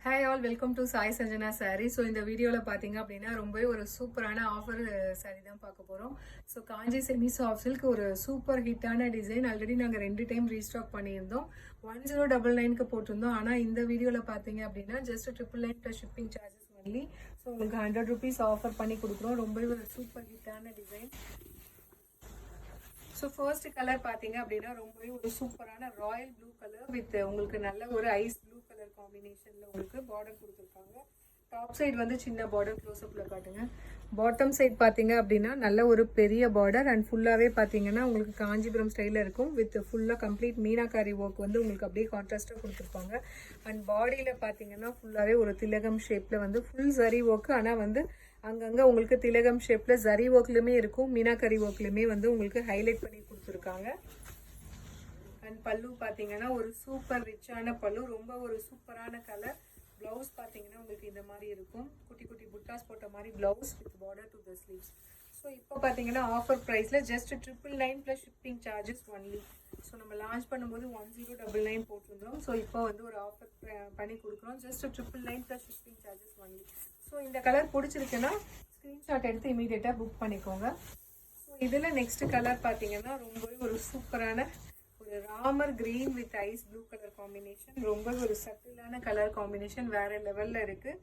Hi all, welcome to Sai Sanjana sari. So இந்த வீடியோவில் பார்த்தீங்க அப்படின்னா ரொம்பவே ஒரு சூப்பரான ஆஃபர் சாரீ தான் பார்க்க போகிறோம். ஸோ காஞ்சி செமி சாஃப்ட் சில்க் ஒரு சூப்பர் ஹிட்டான டிசைன். ஆல்ரெடி நாங்கள் 2 டைம் ரீஸ்டாக் பண்ணியிருந்தோம். 1099க்கு போட்டிருந்தோம். ஆனால் இந்த வீடியோவில் பார்த்தீங்க அப்படின்னா just 999 plus shipping charges only. So உங்களுக்கு 100 ருபீஸ் ஆஃபர் பண்ணி கொடுக்குறோம். ரொம்பவே ஒரு சூப்பர் ஹிட்டான டிசைன். ஸோ ஃபர்ஸ்ட் கலர் பார்த்தீங்க அப்படின்னா ரொம்பவே ஒரு சூப்பரான ராயல் ப்ளூ கலர் வித் உங்களுக்கு நல்ல ஒரு ஐஸ் ப்ளூ கலர் காம்பினேஷனில் உங்களுக்கு பார்டர் கொடுத்துருக்காங்க. டாப் சைடு வந்து சின்ன பார்டர், க்ளோஸ்அப்பில் காட்டுங்க. பாட்டம் சைட் பார்த்தீங்க அப்படின்னா நல்ல ஒரு பெரிய பார்டர் அண்ட் ஃபுல்லாகவே பார்த்தீங்கன்னா உங்களுக்கு காஞ்சிபுரம் ஸ்டைலில் இருக்கும். வித் ஃபுல்லாக கம்ப்ளீட் மீனாக்காரி ஒர்க் வந்து உங்களுக்கு அப்படியே கான்ட்ராஸ்ட்டாக கொடுத்துருப்பாங்க. அண்ட் பாடியில் பார்த்தீங்கன்னா ஃபுல்லாகவே ஒரு திலகம் ஷேப்பில் வந்து ஃபுல் சரி ஒர்க்கு. ஆனால் வந்து அங்கங்கே உங்களுக்கு திலகம் ஷேப்பில் ஜரி ஒர்க்லையுமே இருக்கும், மீனாக்கரி ஒர்க்லையுமே வந்து உங்களுக்கு ஹைலைட் பண்ணி கொடுத்துருக்காங்க. அண்ட் பல்லு பார்த்தீங்கன்னா ஒரு சூப்பர் ரிச்சான பல்லு, ரொம்ப ஒரு சூப்பரான கலர். ப்ளவுஸ் பார்த்தீங்கன்னா உங்களுக்கு இந்த மாதிரி இருக்கும், குட்டி குட்டி புட்டாஸ் போட்ட மாதிரி blouse with border to the sleeves. So இப்போ பார்த்தீங்கன்னா ஆஃபர் ப்ரைஸில் just 999 plus shipping charges only. So நம்ம லான்ச் பண்ணும்போது 1099 போட்டிருந்தோம். ஸோ இப்போ வந்து ஒரு ஆஃபர் பண்ணி கொடுக்குறோம். Just 999 plus shipping charges only. So இந்த கலர் பிடிச்சிருக்குன்னா ஸ்க்ரீன்ஷாட் எடுத்து இமீடியட்டாக புக் பண்ணிக்கோங்க. ஸோ இதில் நெக்ஸ்ட் கலர் பார்த்தீங்கன்னா ரொம்பவே ஒரு சூப்பரான ஒரு Ramar green with ice blue colour combination. ரொம்ப ஒரு சட்டிலான கலர் காம்பினேஷன், வேற லெவலில் இருக்குது.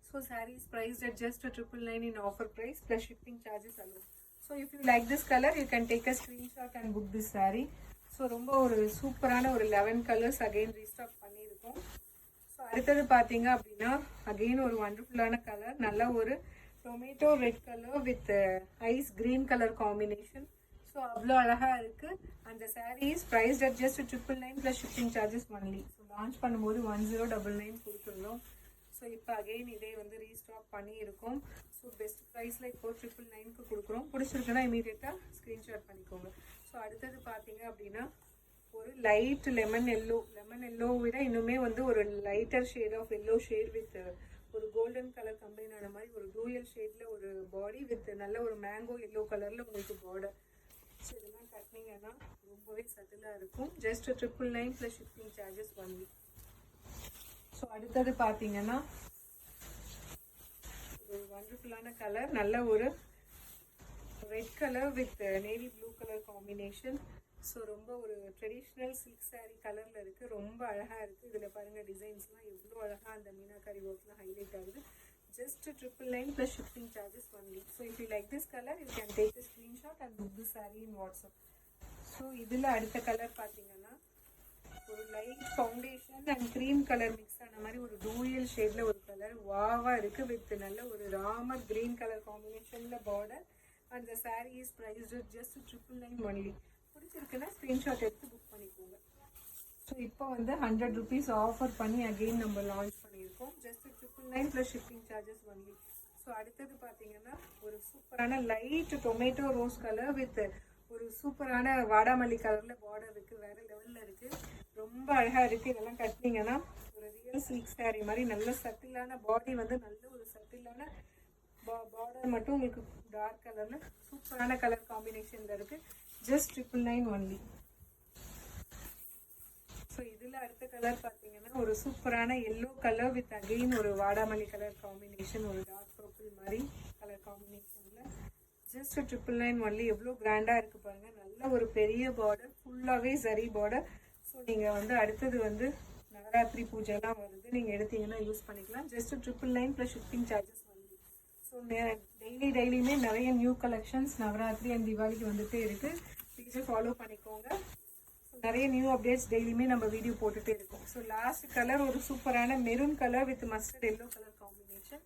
So saris price at just 999 in offer price plus shipping charges allow. So if you like this colour you can take a screenshot and book this sari. So ரொம்ப ஒரு சூப்பரான ஒரு 11 கலர்ஸ் அகெயின் ரீஸ்டாக் பண்ணியிருக்கோம். So அடுத்தது பார்த்தீங்க அப்படின்னா அகெயின் ஒரு வண்டர்ஃபுல்லான கலர், நல்ல ஒரு tomato red colour with ice green colour combination. So அவ்வளோ அழகாக இருக்குது. அந்த sari is priced at just 999 plus shipping charges only. So launch பண்ணும்போது 1099 கொடுத்துருந்தோம். ஸோ இப்போ அகெயின் இதே வந்து ரீஸ்டாக் பண்ணியிருக்கோம். ஸோ பெஸ்ட் ப்ரைஸில் இப்போ 999க்கு கொடுக்குறோம். பிடிச்சிருக்குன்னா இமீடியட்டாக ஸ்க்ரீன்ஷாட் பண்ணிக்கோங்க. ஸோ அடுத்தது பார்த்தீங்க அப்படின்னா ஒரு லைட் லெமன் எல்லோ விட இன்னுமே வந்து ஒரு lighter shade of yellow shade with ஒரு கோல்டன் கலர் கம்பைன் ஆன மாதிரி ஒரு டூயல் ஷேடில் ஒரு பாடி வித் நல்ல ஒரு மேங்கோ எல்லோ கலரில் உங்களுக்கு பார்டர். ஸோ இதெல்லாம் கட்டினீங்கன்னா ரொம்பவே சட்டிலாக இருக்கும். Just 999 plus shipping charges only. So அடுத்தது பார்த்தீங்கன்னா ஒரு வண்டர்ஃபுல்லான கலர், நல்ல ஒரு red colour with navy blue colour combination. So ரொம்ப ஒரு ட்ரெடிஷ்னல் சில்க் சாரீ கலரில் இருக்குது. ரொம்ப அழகாக இருக்குது. இதில் பாருங்கள் டிசைன்ஸ்லாம் எவ்வளோ அழகாக அந்த மீனாக்காரி ஒர்க்லாம் ஹைலைட் ஆகுது. Just 999 plus shipping charges only. So if you like this color, you can take a screenshot and book this saree in WhatsApp. So இதில் அடுத்த கலர் பார்த்தீங்கன்னா ஒரு light foundation and cream colour mix ஆன மாதிரி ஒரு dual ஷேடில் ஒரு colour வாவாக இருக்குது. வித் நல்ல ஒரு ராமர் க்ரீன் கலர் காம்பினேஷனில் பார்டர். அந்த sari is prized just 999 only. பிடிச்சிருக்குன்னா ஸ்க்ரீன்ஷாட் எடுத்து புக் பண்ணிக்கோங்க. ஸோ இப்போ வந்து 100 ருபீஸ் ஆஃபர் பண்ணி அகெயின் நம்ம லான்ச் பண்ணியிருக்கோம். Just 999 plus shipping charges only. So அடுத்தது பார்த்தீங்கன்னா ஒரு சூப்பரான light tomato rose colour with ஒரு சூப்பரான வாடாமல்லி கலரில் பார்டர் இருக்குது. வேறு லெவலில் இருக்குது. ரொம்ப அழகாக இருக்குது. இதெல்லாம் கட்டினீங்கன்னா ஒரு ரியல் சில்க் சாரீ மாதிரி நல்ல சட்டிலான பாடி வந்து நல்ல ஒரு சட்டிலான பார்டர் மட்டும் உங்களுக்கு டார்க் கலரில் சூப்பரான கலர் காம்பினேஷனில் இருக்குது. Just 999 only. ஸோ இதில் அடுத்த கலர் பார்த்தீங்கன்னா ஒரு சூப்பரான எல்லோ கலர் வித் அகெயின் ஒரு வாடாமல்லி கலர் காம்பினேஷன், ஒரு டார்க் பர்பிள் மாதிரி கலர் காம்பினேஷனில் ஜஸ்ட் 999 ஒன்லி. எவ்வளோ கிராண்டாக இருக்குது பாருங்கள். நல்ல ஒரு பெரிய பார்டர், ஃபுல்லாகவே சரி பார்டர். ஸோ நீங்கள் வந்து அடுத்தது வந்து நவராத்திரி பூஜைலாம் வருது, நீங்கள் எடுத்தீங்கன்னா யூஸ் பண்ணிக்கலாம். Just 999 plus shipping charges only. So டெய்லியுமே நிறைய நியூ கலெக்ஷன்ஸ் நவராத்திரி அண்ட் தீபாவளிக்கு வந்துகிட்டே இருக்குது. ப்ளீஸை ஃபாலோ பண்ணிக்கோங்க. நிறைய நியூ அப்டேட்ஸ் டெய்லியுமே நம்ம வீடியோ போட்டுகிட்டே இருக்கோம். ஸோ லாஸ்ட் கலர் ஒரு சூப்பரான maroon colour with mustard yellow colour combination.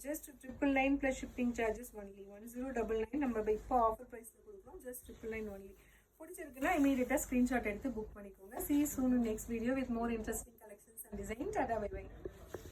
Just 999 plus shipping charges only. 1099 நம்ம இப்போ ஆஃபர் ப்ரைஸில் கொடுக்குறோம். Just 999 only. பிடிச்சிருக்குன்னா இமீடியட்டாக ஸ்க்ரீன்ஷாட் எடுத்து புக் பண்ணிக்கோங்க. See you soon in next video with more interesting collections and designs. Bye bye.